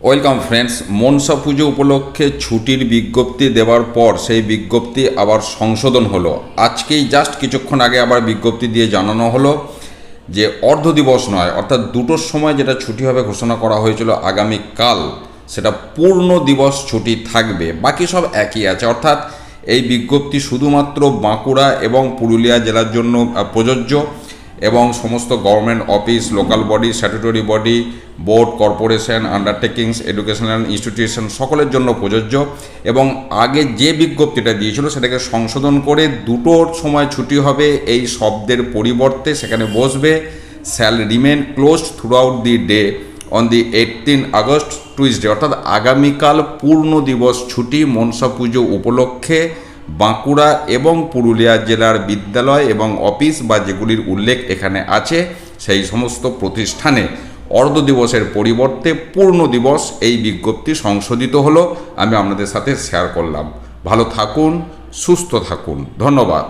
Welcome friends. Manasa পুজো উপলক্ষে ছুটির বিজ্ঞপ্তি দেওয়ার পর সেই বিজ্ঞপ্তি আবার সংশোধন হলো। আজকেই জাস্ট কিছুক্ষণ আগে আবার বিজ্ঞপ্তি দিয়ে জানানো হলো যে অর্ধ দিবস নয়, অর্থাৎ দুটোর সময় যেটা ছুটি হবে ঘোষণা করা হয়েছিল আগামীকাল, সেটা পূর্ণ দিবস ছুটি থাকবে। বাকি সব একই আছে, অর্থাৎ এই বিজ্ঞপ্তি শুধুমাত্র বাঁকুড়া এবং পুরুলিয়া জেলার জন্য প্রযোজ্য এবং সমস্ত government office, local body, statutory body, board, corporation, undertakings, educational institution সকলের জন্য প্রযোজ্য। এবং আগে যে বিজ্ঞপ্তিটা দিয়েছিল সেটাকে সংশোধন করে দুটোর সময় ছুটি হবে এই শব্দের পরিবর্তে সেখানে বসবে shall remain closed through out the day on the 18 August Tuesday, অর্থাৎ আগামীকাল পূর্ণ দিবস ছুটি মনসা পুজো উপলক্ষে বাঁকুড়া এবং পুরুলিয়া জেলার বিদ্যালয় এবং অফিস বা যেগুলির উল্লেখ এখানে আছে সেই সমস্ত প্রতিষ্ঠানে অর্ধ দিবসের পরিবর্তে পূর্ণ দিবস এই বিজ্ঞপ্তি সংশোধিত হলো। আমি আপনাদের সাথে শেয়ার করলাম। ভালো থাকুন, সুস্থ থাকুন, ধন্যবাদ।